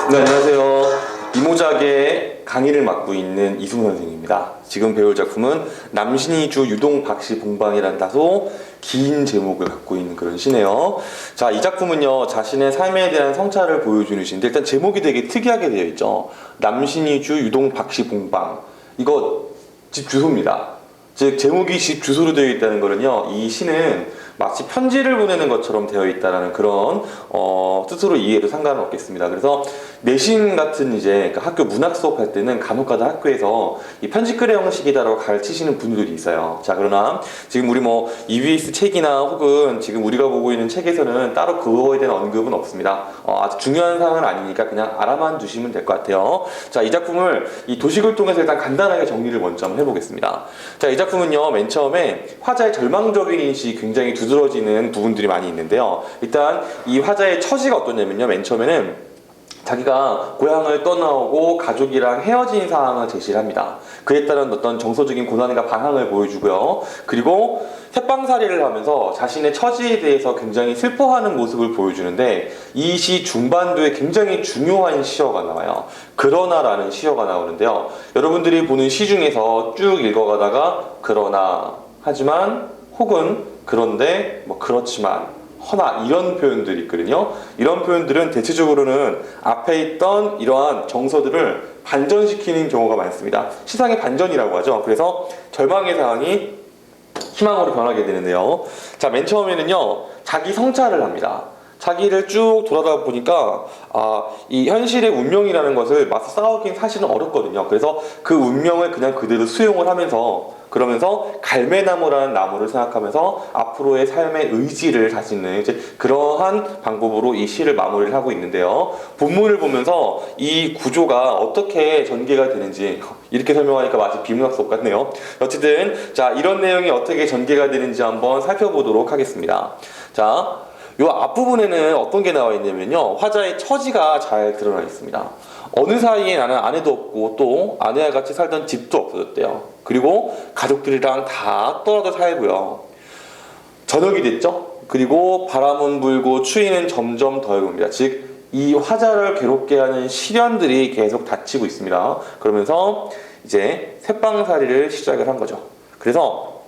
네, 안녕하세요. 이모작의 강의를 맡고 있는 이승우 선생님입니다. 지금 배울 작품은 남신이주 유동박시봉방이라는 다소 긴 제목을 갖고 있는 그런 시네요. 자, 이 작품은요, 자신의 삶에 대한 성찰을 보여주는 시인데, 일단 제목이 되게 특이하게 되어 있죠. 남신이주 유동박시봉방. 이거 집 주소입니다. 즉, 제목이 집 주소로 되어 있다는 거는요, 이 시는 마치 편지를 보내는 것처럼 되어 있다는 그런 뜻으로 이해해도 상관은 없겠습니다. 그래서 내신 같은 이제 그 학교 문학 수업할 때는 간혹가다 학교에서 이 편지글의 형식이다라고 가르치시는 분들이 있어요. 자, 그러나 지금 우리 뭐 EBS 책이나 혹은 지금 우리가 보고 있는 책에서는 따로 그거에 대한 언급은 없습니다. 아주 중요한 사항은 아니니까 그냥 알아만 두시면 될 것 같아요. 자, 이 작품을 이 도식을 통해서 일단 간단하게 정리를 먼저 한번 해보겠습니다. 자, 이 작품은요, 맨 처음에 화자의 절망적인 인식이 굉장히 두드러지는 부분들이 많이 있는데요. 일단 이 화자의 처지가 어떠냐면요, 맨 처음에는 자기가 고향을 떠나오고 가족이랑 헤어진 상황을 제시를 합니다. 그에 따른 어떤 정서적인 고난과 반항을 보여주고요. 그리고 셋방살이를 하면서 자신의 처지에 대해서 굉장히 슬퍼하는 모습을 보여주는데, 이 시 중반부에 굉장히 중요한 시어가 나와요. 그러나라는 시어가 나오는데요. 여러분들이 보는 시 중에서 쭉 읽어가다가 그러나, 하지만, 혹은 그런데, 뭐 그렇지만, 허나 이런 표현들이 있거든요. 이런 표현들은 대체적으로는 앞에 있던 이러한 정서들을 반전시키는 경우가 많습니다. 시상의 반전이라고 하죠. 그래서 절망의 상황이 희망으로 변하게 되는데요. 자, 맨 처음에는요, 자기 성찰을 합니다. 자기를 쭉 돌아다 보니까 이 현실의 운명이라는 것을 맞서 싸우긴 사실은 어렵거든요. 그래서 그 운명을 그냥 그대로 수용을 하면서, 그러면서 갈매나무라는 나무를 생각하면서 앞으로의 삶의 의지를 다지는 이제 그러한 방법으로 이 시를 마무리를 하고 있는데요. 본문을 보면서 이 구조가 어떻게 전개가 되는지 이렇게 설명하니까 마치 비문학 수업 같네요. 어쨌든 자, 이런 내용이 어떻게 전개가 되는지 한번 살펴보도록 하겠습니다. 자, 요 앞부분에는 어떤 게 나와 있냐면요, 화자의 처지가 잘 드러나 있습니다. 어느 사이에 나는 아내도 없고 또 아내와 같이 살던 집도 없어졌대요. 그리고 가족들이랑 다 떨어져 살고요. 저녁이 됐죠. 그리고 바람은 불고 추위는 점점 더해옵니다. 즉, 이 화자를 괴롭게 하는 시련들이 계속 닥치고 있습니다. 그러면서 이제 셋방살이를 시작을 한 거죠. 그래서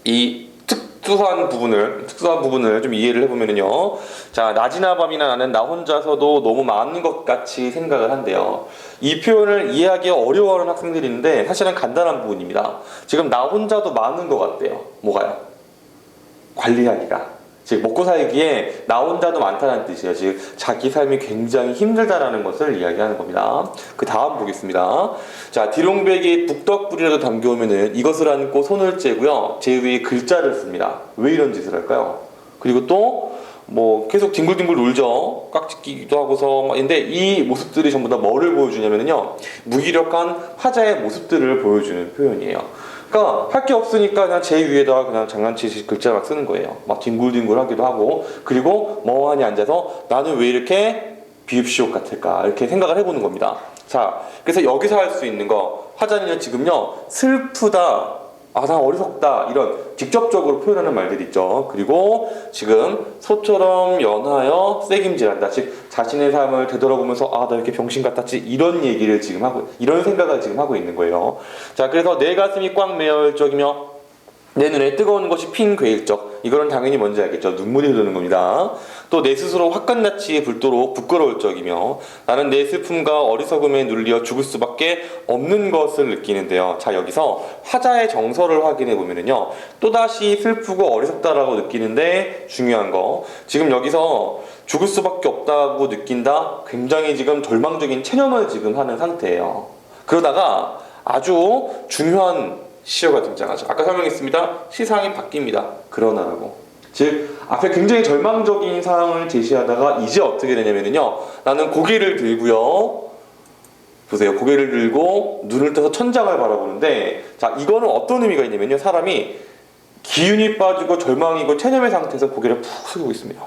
이 특수한 부분을 좀 이해를 해보면요. 자, 낮이나 밤이나 나는 나 혼자서도 너무 많은 것 같이 생각을 한대요. 이 표현을 이해하기 어려워하는 학생들이 있는데 사실은 간단한 부분입니다. 지금 나 혼자도 많은 것 같대요. 뭐가요? 관리하기가. 즉, 먹고 살기에 나 혼자도 많다는 뜻이에요. 즉, 자기 삶이 굉장히 힘들다라는 것을 이야기하는 겁니다. 그 다음 보겠습니다. 자, 디롱백이 북덕불이라도 담겨오면은 이것을 안고 손을 째고요, 제 위에 글자를 씁니다. 왜 이런 짓을 할까요? 그리고 또 뭐 계속 뒹굴뒹굴 놀죠. 깍지끼기도 하고서. 근데 이 모습들이 전부 다 뭐를 보여주냐면요, 무기력한 화자의 모습들을 보여주는 표현이에요. 그러니까 할 게 없으니까 그냥 제 위에다가 그냥 장난치듯이 글자 막 쓰는 거예요. 막 뒹굴뒹굴 하기도 하고, 그리고 멍하니 앉아서 나는 왜 이렇게 비읍시옷 같을까, 이렇게 생각을 해보는 겁니다. 자, 그래서 여기서 할 수 있는 거, 화자는요 지금요, 슬프다, 나 어리석다, 이런 직접적으로 표현하는 말들이 있죠. 그리고 지금 소처럼 연하여 새김질한다. 즉, 자신의 삶을 되돌아보면서 나 이렇게 병신 같았지, 이런 얘기를 지금 하고, 이런 생각을 지금 하고 있는 거예요. 자, 그래서 내 가슴이 꽉 메어올 적이며 내 눈에 뜨거운 것이 핀 괴일 적, 이거는 당연히 뭔지 알겠죠. 눈물이 흐르는 겁니다. 또 내 스스로 화끈나치에 불도록 부끄러울 적이며 나는 내 슬픔과 어리석음에 눌려 죽을 수밖에 없는 것을 느끼는데요. 자, 여기서 화자의 정서를 확인해 보면은요, 또다시 슬프고 어리석다라고 느끼는데, 중요한 거, 지금 여기서 죽을 수밖에 없다고 느낀다, 굉장히 지금 절망적인 체념을 지금 하는 상태예요. 그러다가 아주 중요한 시어가 등장하죠. 아까 설명했습니다. 시상이 바뀝니다. 그러나라고. 즉, 앞에 굉장히 절망적인 상황을 제시하다가 이제 어떻게 되냐면요, 나는 고개를 들고요, 보세요, 고개를 들고 눈을 떠서 천장을 바라보는데, 자, 이거는 어떤 의미가 있냐면요, 사람이 기운이 빠지고 절망이고 체념의 상태에서 고개를 푹 숙이고 있습니다.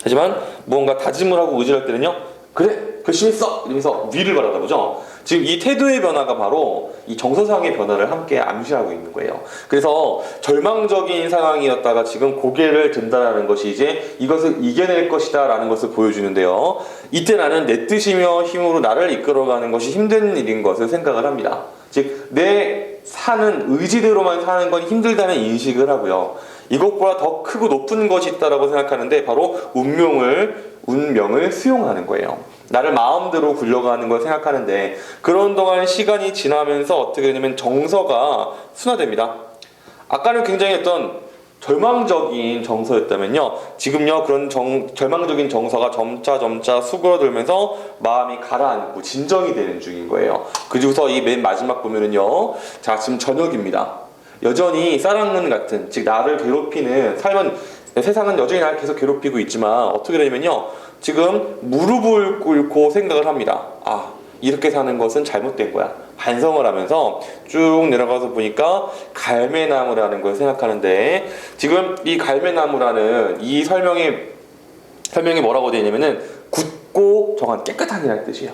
하지만 무언가 다짐을 하고 의지할 때는요, 그래, 열심히 써! 이러면서 위를 바라다 보죠. 지금 이 태도의 변화가 바로 이 정서상의 변화를 함께 암시하고 있는 거예요. 그래서 절망적인 상황이었다가 지금 고개를 든다라는 것이 이제 이것을 이겨낼 것이다 라는 것을 보여주는데요. 이때 나는 내 뜻이며 힘으로 나를 이끌어가는 것이 힘든 일인 것을 생각을 합니다. 즉, 내 사는 의지대로만 사는 건 힘들다는 인식을 하고요. 이것보다 더 크고 높은 것이 있다라고 생각하는데 바로 운명을 수용하는 거예요. 나를 마음대로 굴려가는 걸 생각하는데 그런 동안 시간이 지나면서 어떻게 되냐면 정서가 순화됩니다. 아까는 굉장히 어떤 절망적인 정서였다면요. 지금요 그런 절망적인 정서가 점차 수그러들면서 마음이 가라앉고 진정이 되는 중인 거예요. 그리고서 이 맨 마지막 보면은요. 자, 지금 저녁입니다. 여전히 쌀왕눈 같은, 즉 나를 괴롭히는 세상은 여전히 나를 계속 괴롭히고 있지만 어떻게 되냐면요. 지금 무릎을 꿇고 생각을 합니다. 아, 이렇게 사는 것은 잘못된 거야. 반성을 하면서 쭉 내려가서 보니까 갈매나무라는 걸 생각하는데 지금 이 갈매나무라는 이 설명이 뭐라고 되어 있냐면은 굳고 정한 깨끗한이라는 뜻이에요.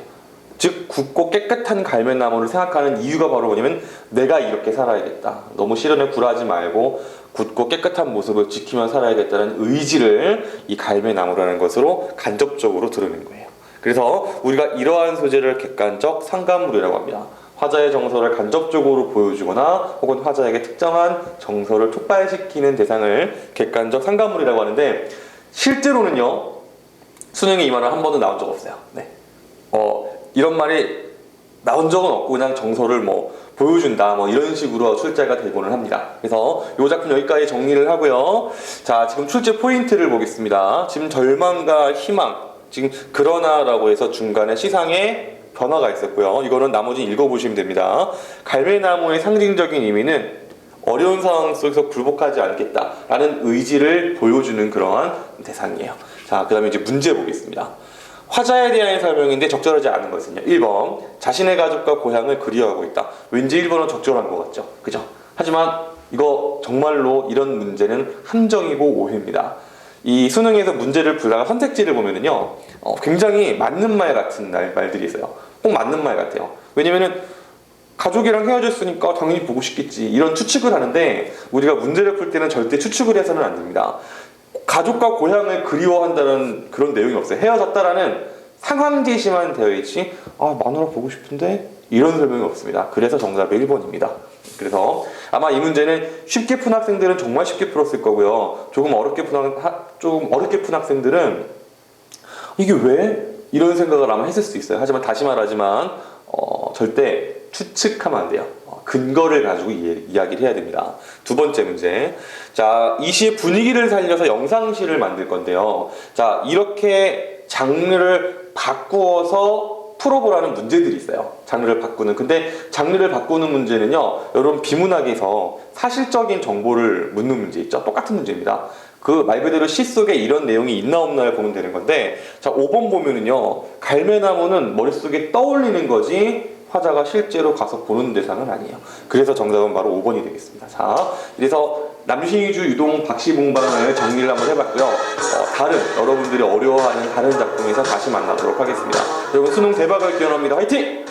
즉 굳고 깨끗한 갈매나무를 생각하는 이유가 바로 뭐냐면 내가 이렇게 살아야겠다. 너무 시련에 굴하지 말고 굳고 깨끗한 모습을 지키며 살아야겠다는 의지를 이 갈매나무라는 것으로 간접적으로 드러낸 거예요. 그래서 우리가 이러한 소재를 객관적 상감물이라고 합니다. 화자의 정서를 간접적으로 보여주거나 혹은 화자에게 특정한 정서를 촉발시키는 대상을 객관적 상감물이라고 하는데 실제로는요. 수능에 이 말은 한 번도 나온 적 없어요. 네. 이런 말이 나온 적은 없고 그냥 정서를 보여준다 이런 식으로 출제가 되고는 합니다. 그래서 이 작품 여기까지 정리를 하고요. 자, 지금 출제 포인트를 보겠습니다. 지금 절망과 희망, 지금 그러나라고 해서 중간에 시상에 변화가 있었고요. 이거는 나머지 읽어보시면 됩니다. 갈매나무의 상징적인 의미는 어려운 상황 속에서 굴복하지 않겠다라는 의지를 보여주는 그러한 대상이에요. 자, 그 다음에 이제 문제 보겠습니다. 화자에 대한 설명인데 적절하지 않은 것은요. 1번, 자신의 가족과 고향을 그리워하고 있다. 왠지 1번은 적절한 것 같죠? 그죠? 하지만 이거 정말로 이런 문제는 함정이고 오해입니다. 이 수능에서 문제를 풀다가 선택지를 보면은요, 굉장히 맞는 말 같은 말들이 있어요. 꼭 맞는 말 같아요. 왜냐면은 가족이랑 헤어졌으니까 당연히 보고 싶겠지. 이런 추측을 하는데 우리가 문제를 풀 때는 절대 추측을 해서는 안 됩니다. 가족과 고향을 그리워한다는 그런 내용이 없어요. 헤어졌다라는 상황 제시만 되어 있지 마누라 보고 싶은데 이런 설명이 없습니다. 그래서 정답이 1번입니다. 그래서 아마 이 문제는 쉽게 푼 학생들은 정말 쉽게 풀었을 거고요. 조금 어렵게 푼 학생들은 이게 왜? 이런 생각을 아마 했을 수 있어요. 하지만 다시 말하지만 절대 추측하면 안 돼요. 근거를 가지고 이야기를 해야 됩니다. 두 번째 문제. 자, 이 시의 분위기를 살려서 영상시를 만들 건데요. 자, 이렇게 장르를 바꾸어서 풀어보라는 문제들이 있어요. 장르를 바꾸는. 근데 장르를 바꾸는 문제는요, 여러분 비문학에서 사실적인 정보를 묻는 문제 있죠. 똑같은 문제입니다. 그 말 그대로 시 속에 이런 내용이 있나 없나를 보면 되는 건데, 자, 5번 보면은요, 갈매나무는 머릿속에 떠올리는 거지 화자가 실제로 가서 보는 대상은 아니에요. 그래서 정답은 바로 5번이 되겠습니다. 자, 그래서 남신이주 유동 박시봉방을 정리를 한번 해봤고요. 다른 여러분들이 어려워하는 다른 작품에서 다시 만나도록 하겠습니다. 여러분 수능 대박을 기원합니다. 화이팅!